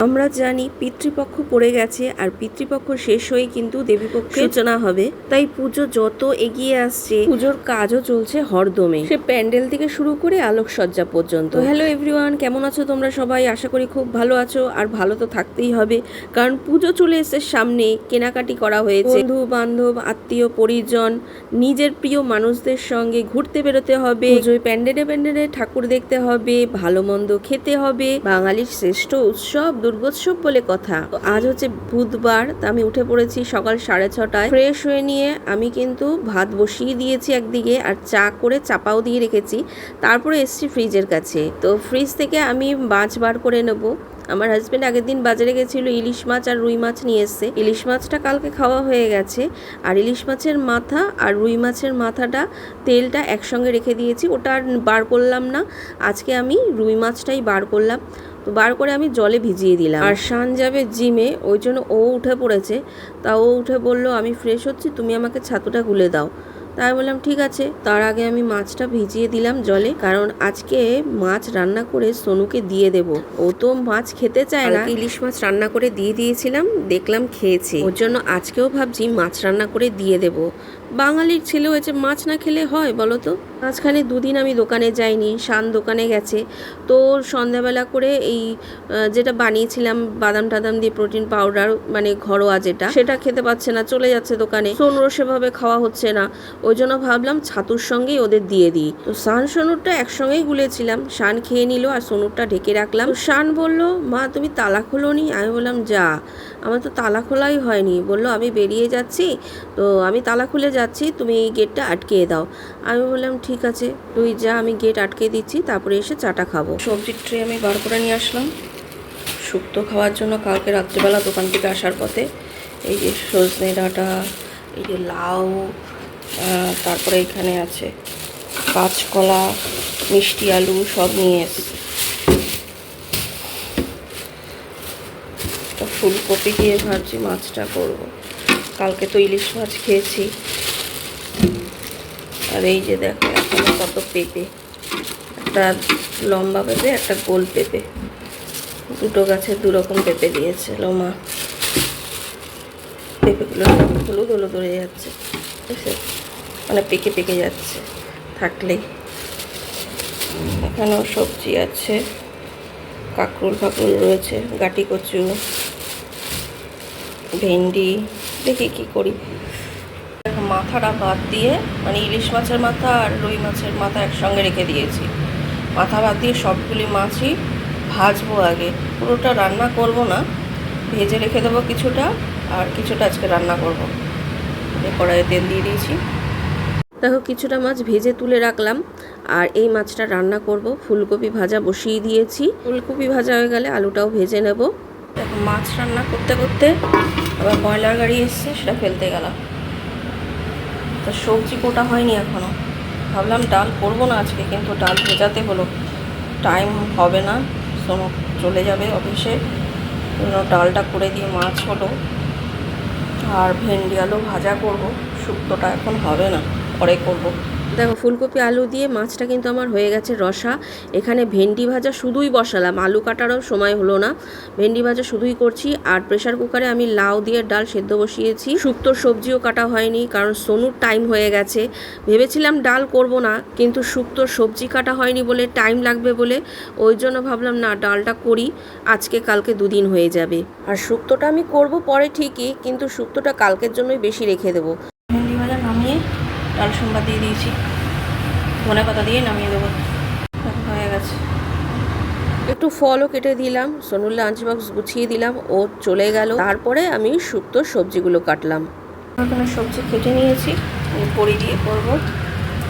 আমরা জানি পিতৃপক্ষ পড়ে গেছে আর পিতৃপক্ষ শেষ হয়ে কিন্তু দেবীপক্ষের সূচনা হবে। তাই পুজো যত এগিয়ে আসছে পুজোর কাজও চলছে হরদমে, সে প্যান্ডেল থেকে শুরু করে আলোকসজ্জা পর্যন্ত। হ্যালো এভরিওয়ান, কেমন আছো তোমরা সবাই? আশা করি খুব ভালো আছো, আর ভালো তো থাকতেই হবে কারণ পুজো চলে এসেছে সামনে। কেনাকাটি করা হয়েছে, বন্ধু বান্ধব আত্মীয় পরিজন নিজের প্রিয় মানুষদের সঙ্গে ঘুরতে বেরোতে হবে, পুজোয় প্যান্ডেলে প্যান্ডেলে ঠাকুর দেখতে হবে, ভালো মন্দ খেতে হবে। বাঙালির শ্রেষ্ঠ উৎসব দুর্গোৎসব বলে কথা। আজ হচ্ছে বুধবার, তা আমি উঠে পড়েছি সকাল 6:30টায়। ফ্রেশ হয়ে নিয়ে আমি কিন্তু ভাত বসিয়ে দিয়েছি একদিকে, আর চা করে চাপাও দিয়ে রেখেছি। তারপরে এসছি ফ্রিজের কাছে। তো ফ্রিজ থেকে আমি মাছ বার করে নেব। আমার হাজব্যান্ড আগের দিন বাজারে গেছিল, ইলিশ মাছ আর রুই মাছ নিয়ে এসছে। ইলিশ মাছটা কালকে খাওয়া হয়ে গেছে, আর ইলিশ মাছের মাথা আর রুই মাছের মাথাটা তেলটা একসঙ্গে রেখে দিয়েছি, ওটা আর বার করলাম না। আজকে আমি রুই মাছটাই বার করলাম। তো বার করে আমি জলে ভিজিয়ে দিলাম। আর শান যাবে জিমে, ওই জন্য ও উঠে পড়েছে। তা ও উঠে বলল আমি ফ্রেশ হচ্ছি, তুমি আমাকে ছাতুটা গুলে দাও। তাই বললাম ঠিক আছে। তার আগে আমি মাছটা ভিজিয়ে দিলাম জলে, কারণ আজকে মাছ রান্না করে সোনুকে দিয়ে দেব। ও তো মাছ খেতে চায় না। ইলিশ মাছ রান্না করে দিয়ে দিয়েছিলাম, দেখলাম খেয়েছে, ওর জন্য আজকেও ভাবছি মাছ রান্না করে দিয়ে দেব। বাঙালির ছেলে হয়েছে, মাছ না খেলে হয় বলো তো? মাঝখানে দুদিন আমি দোকানে যাইনি, শান দোকানে গেছে। তো সন্ধ্যাবেলা করে এই যেটা বানিয়েছিলাম বাদাম টাদাম দিয়ে প্রোটিন পাউডার, মানে ঘরোয়া যেটা, সেটা খেতে পাচ্ছে না, চলে যাচ্ছে দোকানে। সোনুরও সেভাবে খাওয়া হচ্ছে না, ওই জন্য ভাবলাম ছাতুর সঙ্গেই ওদের দিয়ে দিই। তো শান সোনুরটা একসঙ্গেই গুলেছিলাম। শান খেয়ে নিল আর সোনুরটা ঢেকে রাখলাম। তো শান বলল মা তুমি তালা খোলোনি? আমি বললাম যা, আমার তো তালা খোলাই হয়নি। বলল আমি বেরিয়ে যাচ্ছি, তো আমি তালা খুলে যাচ্ছি, তুমি এই গেটটা আটকিয়ে দাও। আমি বললাম ঠিক আছে তুই যা, আমি গেট আটকে দিচ্ছি, তারপরে এসে চাটা খাবো। সবজির ট্রে আমি বার করে নিয়ে আসলাম শুক্তো খাওয়ার জন্য। কালকে রাত্রিবেলা দোকান থেকে আসার পথে এই যে সজনে ডাঁটা, এই যে লাউ, তারপরে এখানে আছে কাঁচকলা, মিষ্টি আলু, সব নিয়ে এসেছি। তো ফুলকপি দিয়ে ভাবছি মাছটা করব। কালকে তো ইলিশ মাছ খেয়েছি। আর এই যে দেখো এখানে কত পেঁপে, একটা লম্বা পেঁপে একটা গোল পেঁপে, দুটো গাছে দুরকম পেঁপে দিয়েছে লোমা। পেঁপেগুলো সব হলুদ হলুদ হয়ে যাচ্ছে, মানে পেকে পেকে যাচ্ছে থাকলেই। এখানেও সবজি আছে, কাঁকরোল ফাকরোল রয়েছে, গাটি কচু, ভেন্ডি। দেখি কি করি। মাথাটা বাদ দিয়ে, মানে ইলিশ মাছের মাথা আর রুই মাছের মাথা একসঙ্গে রেখে দিয়েছি। মাথা বাদ দিয়ে সবগুলি মাছই ভাজবো আগে, পুরোটা রান্না করব না, ভেজে রেখে দেবো কিছুটা, আর কিছুটা আজকে রান্না করব। কড়াইয়ে তেল দিয়ে দিয়েছি। দেখো কিছুটা মাছ ভেজে তুলে রাখলাম, আর এই মাছটা রান্না করব। ফুলকপি ভাজা বসিয়ে দিয়েছি, ফুলকপি ভাজা হয়ে গেলে আলুটাও ভেজে নেব। দেখো মাছ রান্না করতে করতে আবার ময়লার গাড়ি এসছে, সেটা ফেলতে গেলাম। তো সবজি কোটা হয়নি এখনও। ভাবলাম ডাল করবো না আজকে, কিন্তু ডাল ভেজাতে হলো, টাইম হবে না, সোনু চলে যাবে অফিসে। ডালটা করে দিয়ে মাছ হলো, আর ভেন্ডি আলু ভাজা করব। শুক্তোটা এখন হবে না, পরে করব। দেখো ফুলকপি আলু দিয়ে মাছটা কিন্তু আমার হয়ে গেছে রসা। এখানে ভেন্ডি ভাজা শুধুই বসালাম, আলু কাটারও সময় হলো না, ভেন্ডি ভাজা শুধুই করছি। আর প্রেশার কুকারে আমি লাউ দিয়ে ডাল সেদ্ধ বসিয়েছি। শুক্তোর সবজিও কাটা হয়নি, কারণ সোনুর টাইম হয়ে গেছে। ভেবেছিলাম ডাল করব না, কিন্তু শুক্তোর সবজি কাটা হয়নি বলে, টাইম লাগবে বলে, ওই জন্য ভাবলাম না ডালটা করি, আজকে কালকে দুদিন হয়ে যাবে। আর শুক্তোটা আমি করব পরে ঠিকই, কিন্তু শুক্তোটা কালকের জন্যই বেশি রেখে দেবো। ভেন্ডি ভাজা নামিয়ে ডাল সম্বাদ দিয়ে দিয়েছি, ধনে পাতা দিয়ে নামিয়ে দেবো, হয়ে গেছে। একটু ফলও কেটে দিলাম, সোনুর লাঞ্চ বক্স গুছিয়ে দিলাম, ও চলে গেল। তারপরে আমি শুক্তোর সবজিগুলো কাটলাম। এখানে সবজি কেটে নিয়েছি, বড়ি দিয়ে করবো,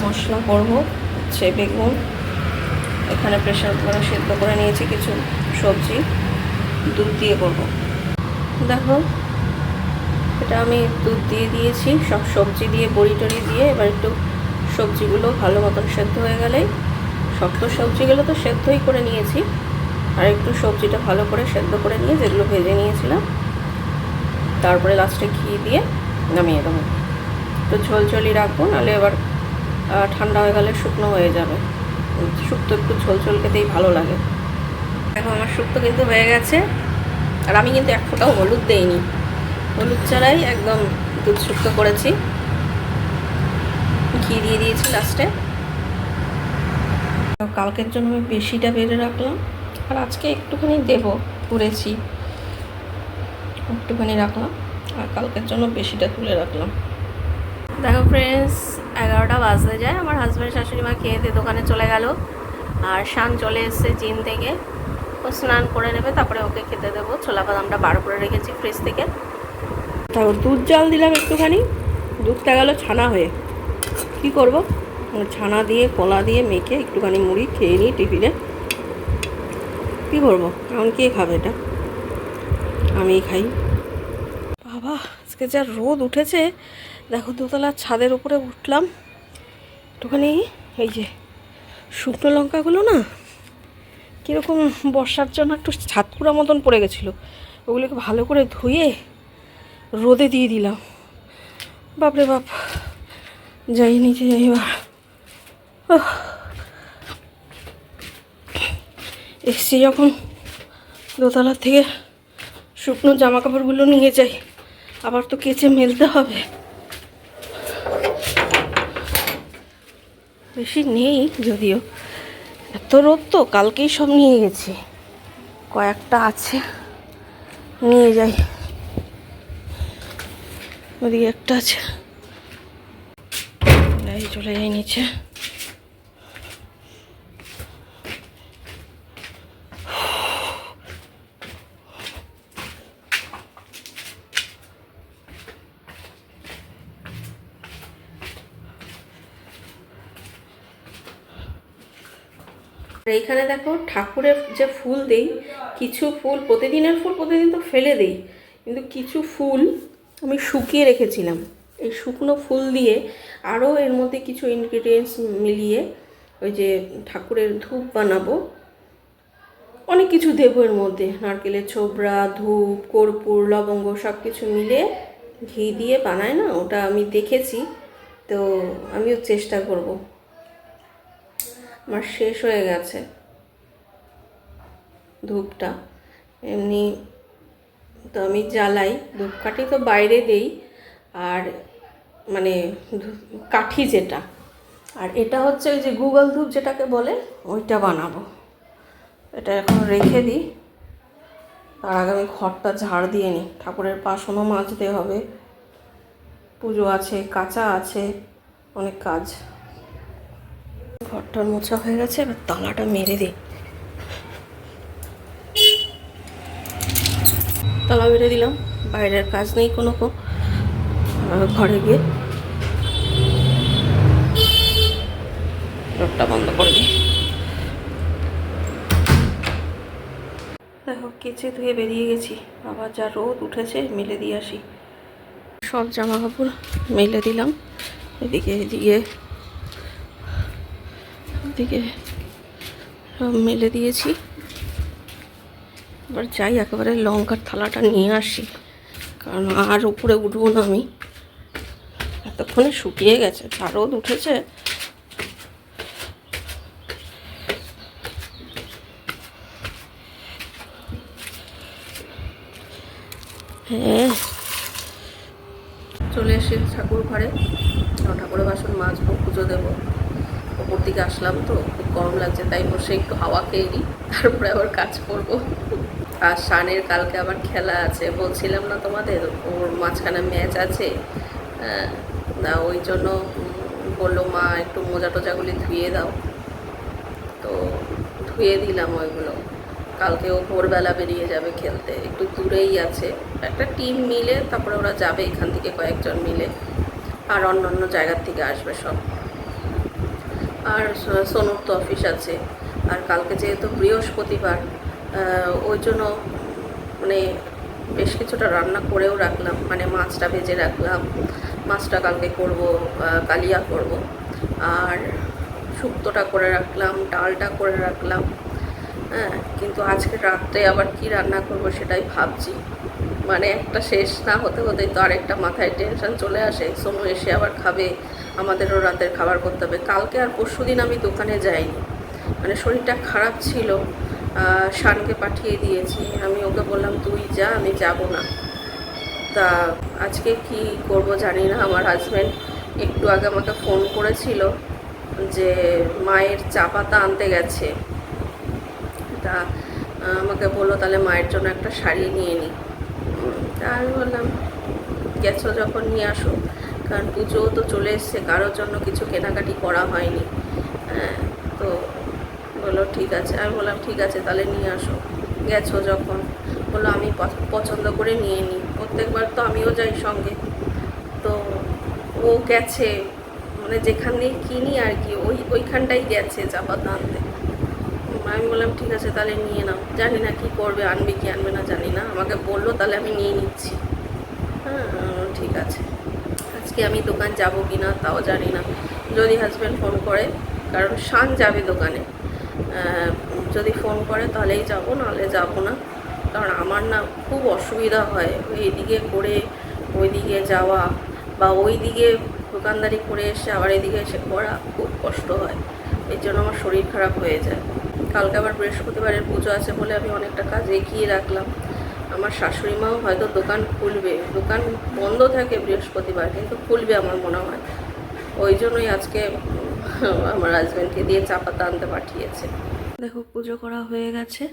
মশলা করবো, হচ্ছে বেগুন। এখানে প্রেশার কুকারে সেদ্ধ করে নিয়েছি কিছু সবজি, দুধ দিয়ে করবো। দেখো এটা আমি দুধ দিয়ে দিয়েছি, সব সবজি দিয়ে বড়ি টড়ি দিয়ে। এবার একটু সবজিগুলো ভালো মতন সেদ্ধ হয়ে গেলেই, শক্ত সবজিগুলো তো সেদ্ধই করে নিয়েছি, আর একটু সবজিটা ভালো করে সেদ্ধ করে নিয়ে যেগুলো ভেজে নিয়েছিলাম, তারপরে লাস্টে ঘি দিয়ে নামিয়ে দেবো। তো ঝোলঝোলই রাখবো, নাহলে এবার ঠান্ডা হয়ে গেলে শুকনো হয়ে যাবে। শুক্তো একটু ঝোল ঝোল খেতেই ভালো লাগে। দেখো আমার শুক্তো কিন্তু হয়ে গেছে, আর আমি কিন্তু এক ফোঁটাও হলুদ দেইনি, হলুদ ছাড়াই একদম দুধ শুক্তো করেছি। ঘি দিয়ে দিয়েছি লাস্টে। কালকের জন্য আমি বেশিটা বেড়ে রাখলাম, আর আজকে একটুখানি দেবো করেছি, একটুখানি রাখলাম, আর কালকের জন্য বেশিটা তুলে রাখলাম। দেখো ফ্রেন্ডস, 11টা বাজতে যায়, আমার হাজব্যান্ড শাশুড়ি মা খেয়ে দিয়ে দোকানে চলে গেল, আর শান চলে এসছে জিম থেকে। ও স্নান করে নেবে, তারপরে ওকে খেতে দেবো। ছোলা বাদামটা বার করে রেখেছি ফ্রিজ থেকে। তারপর দুধ জাল দিলাম একটুখানি, দুধটা গেল ছানা হয়ে। কি করব, ছানা দিয়ে কলা দিয়ে মেখে একটুখানি মুড়ি খেয়ে নিই টিফিনে। কী করবো, এখন কে খাবে এটা, আমিই খাই। বাবা আজকে যা রোদ উঠেছে, দেখো দোতলার ছাদের উপরে উঠলাম, একটুখানি এই যে শুকনো লঙ্কাগুলো না কীরকম বর্ষার জন্য একটু ছাতকুড়া মতন পড়ে গেছিলো, ওগুলোকে ভালো করে ধুয়ে রোদে দিয়ে দিলাম। বাপরে বাপ, যাই নিচে যাই এবার। এসছি যখন দোতলার থেকে শুকনো জামা কাপড়গুলো নিয়ে যাই, আবার তো কেচে মেলতে হবে। বেশি নেই যদিও, এত রোদ তো কালকেই সব নিয়ে গেছি, কয়েকটা আছে নিয়ে যাই। ওদিকে একটা আছে, চলে যাই নিচে। এইখানে দেখো ঠাকুরের যে ফুল দেই, কিছু ফুল প্রতিদিনের ফুল প্রতিদিন তো ফেলে দেই, কিন্তু কিছু ফুল আমি শুকিয়ে রেখেছিলাম। এই শুকনো ফুল দিয়ে আরও এর মধ্যে কিছু ইনগ্রিডিয়েন্টস মিলিয়ে ওই যে ঠাকুরের ধূপ বানাবো। অনেক কিছু দেবো এর মধ্যে, নারকেলের ছোবড়া, ধূপ, কর্পূর, লবঙ্গ সব কিছু মিলে ঘি দিয়ে বানায় না, ওটা আমি দেখেছি, তো আমিও চেষ্টা করব। আমার শেষ হয়ে গেছে ধূপটা, এমনি তো আমি জ্বালাই, ধূপকাঠি তো বাইরে দেই, আর মানে কাঠি যেটা, আর এটা হচ্ছে ওই যে গুগল ধূপ যেটাকে বলে, ওইটা বানাবো। এটা এখন রেখে দিই, তার আগে আমি ঘরটা ঝাড় দিয়ে নিই। ঠাকুরের বাসনও মাজতে হবে, পুজো আছে, কাঁচা আছে, অনেক কাজ। ঘরটার মোছা হয়ে গেছে, এবার তালাটা মেরে দিই। তালা মেরে দিলাম, বাইরের কাজ নেই কোনো। ঘরে গিয়ে ডোরটা বন্ধ করে দিই। দেখো কেচে ধুয়ে বেরিয়ে গেছি, আবার যা রোদ উঠেছে মেলে দিয়ে আসি। সব জামা কাপড় মেলে দিলাম, এদিকে সব মেলে দিয়েছি। এবার যাই একেবারে লঙ্কার থালাটা নিয়ে আসি, কারণ আর উপরে উঠবো না আমি, এতক্ষণে শুকিয়ে গেছে, যা রোদ উঠেছে। হ্যাঁ, চলে এসে ঠাকুর ঘরে, ঠাকুরের বাসন মাজবো, পুজো দেবো। ওপর দিকে আসলাম তো খুব গরম লাগছে, তাই বসে একটু হাওয়া খেয়ে নিই, তারপরে আবার কাজ করব। আর শানের কালকে আবার খেলা আছে, বলছিলাম না তোমাদের, ওর মাঝখানে ম্যাচ আছে না, ওই জন্য বললো মা একটু মোজা টোজাগুলি ধুয়ে দাও, তো ধুয়ে দিলাম ওইগুলো। কালকে ও ভোরবেলা বেরিয়ে যাবে খেলতে, একটু দূরেই আছে, একটা টিম মিলে তারপরে ওরা যাবে এখান থেকে কয়েকজন মিলে, আর অন্য জায়গার থেকে আসবে সব। আর সোনুর তো অফিস আছে, আর কালকে যেহেতু বৃহস্পতিবার, ওই জন্য মানে বেশ কিছুটা রান্না করেও রাখলাম, মানে মাছটা ভেজে রাখলাম, মাছটা কালকে করব, কালিয়া করব, আর শুক্তোটা করে রাখলাম, ডালটা করে রাখলাম। হ্যাঁ, কিন্তু আজকে রাত্রে আবার কি রান্না করব সেটাই ভাবছি, মানে একটা শেষ না হতে হতেই তো আরেকটা মাথায় টেনশন চলে আসে। সোনু এসে আবার খাবে, আমাদেরও রাতের খাবার করতে হবে। কালকে আর পরশুদিন আমি দোকানে যাইনি, মানে শরীরটা খারাপ ছিল, শানকে পাঠিয়ে দিয়েছি। আমি ওকে বললাম তুই যা, আমি যাব না। তা আজকে কি করব জানি না। আমার হাজব্যান্ড একটু আগে আমাকে ফোন করেছিল যে মায়ের চা পাতা আনতে গেছে। তা আমাকে বললো তাহলে মায়ের জন্য একটা শাড়ি নিয়ে নিই। তা আমি বললাম গেছো যখন নিয়ে আসো, কারণ পুজোও তো চলে এসছে, কারোর জন্য কিছু কেনাকাটি করা হয়নি। হ্যাঁ, তো বললো ঠিক আছে। আমি বললাম ঠিক আছে তাহলে নিয়ে আসো, গেছো যখন। বললো আমি পছন্দ করে নিয়ে নিই, প্রত্যেকবার তো আমিও যাই সঙ্গে। তো ও গেছে, মানে যেখানে কিনি আর কি ওইখানটাই গেছে চা পাতা আনতে। আমি বললাম ঠিক আছে তাহলে নিয়ে নাও। জানি না কি করবে, আনবে কি আনবে না জানি না, আমাকে বললো তাহলে আমি নিয়ে নিচ্ছি। হ্যাঁ ঠিক আছে। আজকে আমি দোকান যাব কি না তাও জানি না, যদি হাজব্যান্ড ফোন করে, কারণ শান যাবে দোকানে। যদি ফোন করে তাহলেই যাব, নাহলে যাব না। কারণ আমার না খুব অসুবিধা হয় এইদিকে করে ওইদিকে যাওয়া, বা ওইদিকে দোকানদারি করে এসে আবার এদিকে এসে করা, খুব কষ্ট হয়। এর জন্য আমার শরীর খারাপ হয়ে যায়। কালকে আবার বৃহস্পতিবারের পুজো আছে বলে আমি অনেকটা কাজ এগিয়ে রাখলাম। আমার শাশুড়ি মাও হয়তো দোকান খুলবে, দোকান বন্ধ থাকে বৃহস্পতিবার কিন্তু খুলবে আমার মনে হয়। ওই জন্যই আজকে আমার হাজব্যান্ডকে দিয়ে চা পাতা আনতে পাঠিয়েছে। দেখো পুজো করা হয়ে গেছে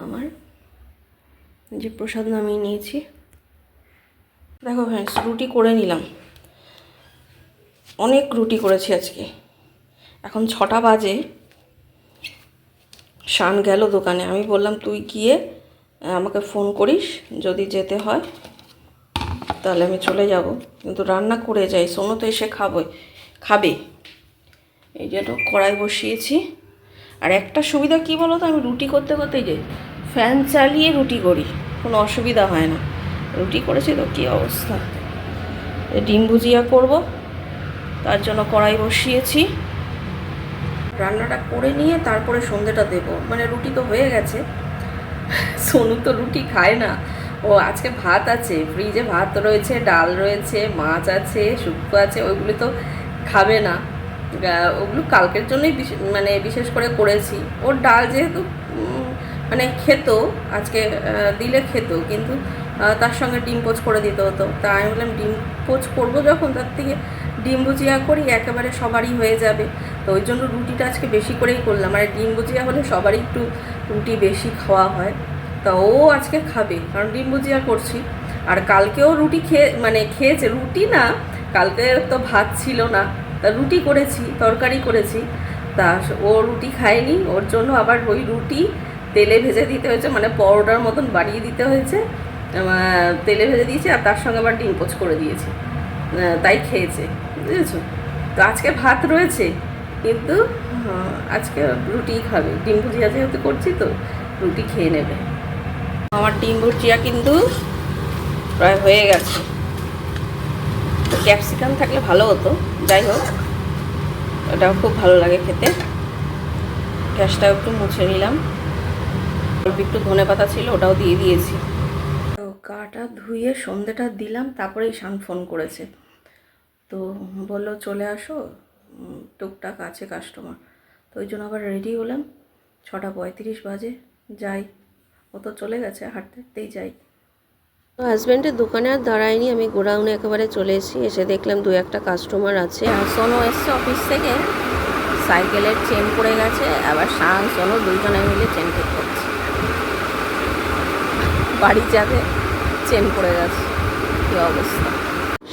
আমার, যে প্রসাদ নামিয়ে নিয়েছি। দেখো ফ্রেন্ডস, রুটি করে নিলাম, অনেক রুটি করেছি আজকে। এখন 6টা বাজে, শান গেল দোকানে। আমি বললাম তুই গিয়ে আমাকে ফোন করিস, যদি যেতে হয় তাহলে আমি চলে যাব, কিন্তু রান্না করে যাই, সোনু তো এসে খাবে। এই জন্য কড়াই বসিয়েছি। আর একটা সুবিধা কি বলো তো, আমি রুটি করতে করতে যে ফ্যান চালিয়ে রুটি করি, কোনো অসুবিধা হয় না। রুটি করেছি তো কী অবস্থা। ডিম ভুজিয়া করব, তার জন্য কড়াই বসিয়েছি। রান্নাটা করে নিয়ে তারপরে সন্ধ্যেটা দেবো, মানে রুটি তো হয়ে গেছে। সোনু তো রুটি খায় না, ও আজকে ভাত আছে, ফ্রিজে ভাত রয়েছে, ডাল রয়েছে, মাছ আছে, শুক্তো আছে, ওইগুলো তো খাবে না। ওগুলো কালকের জন্যই বিশেষ করে করেছি। ওর ডাল যেহেতু মানে খেত, আজকে দিলে খেত, কিন্তু তার সঙ্গে ডিম পোচ করে দিতে হতো। তা আমি বললাম ডিম পোচ করবো যখন, তার থেকে ডিম ভুজিয়া করি, একেবারে সবারই হয়ে যাবে। তো ওই জন্য রুটিটা আজকে বেশি করেই করলাম। আর ডিম ভুজিয়া হলে সবারই একটু রুটি বেশি খাওয়া হয়। তা ও আজকে খাবে, কারণ ডিম ভুজিয়া করছি। আর কালকেও রুটি খেয়েছে, রুটি না, কালকে তো ভাত ছিল না, তা রুটি করেছি, তরকারি করেছি। তা ও রুটি খায়নি, ওর জন্য আবার ওই রুটি তেলে ভেজে দিতে হয়েছে, মানে পরোটার মতন বাড়িয়ে দিতে হয়েছে, তেলে ভেজে দিয়েছি, আর তার সঙ্গে আবার ডিম পোচ করে দিয়েছি, তাই খেয়েছে, বুঝেছো। তো আজকে ভাত রয়েছে, কিন্তু আজকে রুটি খাবে, ডিম ভুজিয়া যেহেতু করছি তো রুটি খেয়ে নেবে। আমার ডিম ভুজিয়া কিন্তু প্রায় হয়ে গেছে। তো ক্যাপসিকাম থাকলে ভালো হতো, যাই হোক ওটাও খুব ভালো লাগে খেতে। গ্যাসটাও একটু মুছে নিলাম, অল্প একটু ধনেপাতা ছিল ওটাও দিয়ে দিয়েছি। তো গাটা ধুয়ে সন্ধ্যেটা দিলাম, তারপরেই শান ফোন করেছে। তো বললো চলে আসো, টুকটাক আছে কাস্টমার। তো ওই জন্য আবার রেডি হলাম। 6:35 বাজে, যাই। ও তো চলে গেছে, হাঁটতে হাঁটতেই যাই। তো হাজব্যান্ডের দোকানে আর দাঁড়ায়নি, আমি গোডাউনে একেবারে চলে এসেছি। এসে দেখলাম 2-1টা কাস্টমার আছে। সোনু এসছে অফিস থেকে, সাইকেলের চেন পড়ে গেছে, আবার শান সোনু দুজনে মিলে চেন ঠিক করছে। বাড়ি যাবে, চেন পড়ে গেছে, কী অবস্থা।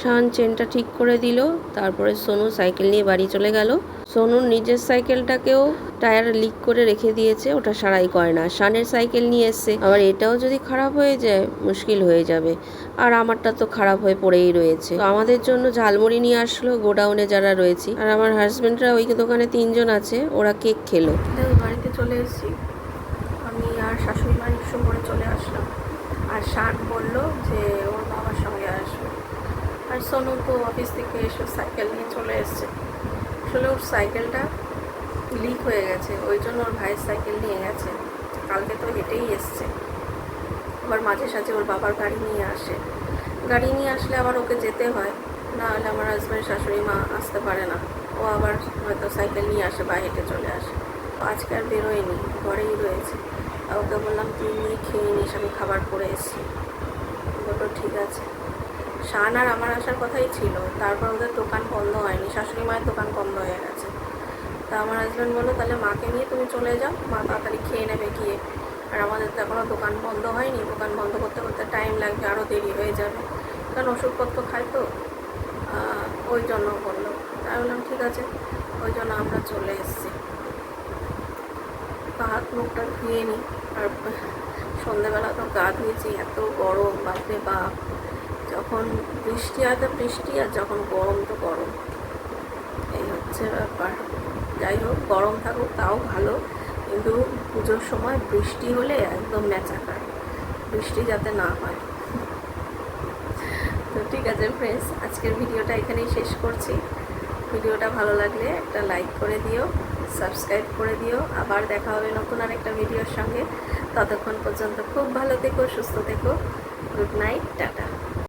শান চেনটা ঠিক করে দিল, তারপরে সোনু সাইকেল নিয়ে বাড়ি চলে গেল। সোনুর নিজের সাইকেলটাকেও টায়ার লিক করে রেখে দিয়েছে, ওটা সারাই করে না। শানের সাইকেল নিয়ে এসছে, আবার এটাও যদি খারাপ হয়ে যায় মুশকিল হয়ে যাবে। আর আমারটা তো খারাপ হয়ে পড়েই রয়েছে। তো আমাদের জন্য ঝালমুড়ি নিয়ে আসলো গোডাউনে যারা রয়েছি, আর আমার হাজব্যান্ডরা ওই দোকানে 3জন আছে, ওরা কেক খেলো। বাড়িতে চলে এসেছি আমি, আর শাশুড়ি মা রিক্সা করে চলে আসলাম। আর শান বললো যে ওর বাবার সঙ্গে আসবে। আর সোনু তো অফিস থেকে এসে সাইকেল নিয়ে চলে এসছে। আসলে ওর সাইকেলটা লিক হয়ে গেছে, ওই জন্য ওর ভাইয়ের সাইকেল নিয়ে গেছে। কালকে তো হেঁটেই এসছে, আবার মাঝে সাঝে ওর বাবার গাড়ি নিয়ে আসে। গাড়ি নিয়ে আসলে আবার ওকে যেতে হয়, না হলে আমার হাজব্যান্ড শাশুড়ি মা আসতে পারে না। ও আবার হয়তো সাইকেল নিয়ে আসে বা হেঁটে চলে আসে। আজকে আর বেরোয়নি, ঘরেই রয়েছে। আর ওকে বললাম তুই নিয়ে খেয়ে নিস, আমি খাবার করে এসেছি। বললো ঠিক আছে। শান আর আমার আসার কথাই ছিল, তারপর ওদের দোকান বন্ধ হয়নি, শাশুড়ি মায়ের দোকান বন্ধ হয়ে গেছে। তা আমার হাজব্যান্ড বললো তাহলে মাকে নিয়ে তুমি চলে যাও, মা তাড়াতাড়ি খেয়ে নেবে গিয়ে। আর আমাদের তো এখনও দোকান বন্ধ হয়নি, দোকান বন্ধ করতে করতে টাইম লাগবে, আরও দেরি হয়ে যাবে, কারণ ওষুধপত্র খাই তো, ওই জন্য বললো। তাই বললাম ঠিক আছে, ওই জন্য আমরা চলে এসেছি। হাত মুখটা ধুয়ে নিই। আর সন্ধ্যেবেলা তো গা ধুয়েছি, এত গরম, বাপরে বাপ। যখন বৃষ্টি হয় তো বৃষ্টি, আর যখন গরম তো গরম, এই হচ্ছে ব্যাপার। যাই হোক, গরম থাকুক তাও ভালো, কিন্তু পুজোর সময় বৃষ্টি হলে একদম ম্যাচাকার, বৃষ্টি যাতে না হয়। তো ঠিক আছে ফ্রেন্ডস, আজকের ভিডিওটা এখানেই শেষ করছি। ভিডিওটা ভালো লাগলে একটা লাইক করে দিও, সাবস্ক্রাইব করে দিও। আবার দেখা হবে নতুন আরেকটা ভিডিওর সঙ্গে। ততক্ষণ পর্যন্ত খুব ভালো থেকো, সুস্থ থেকো। Good night, tata.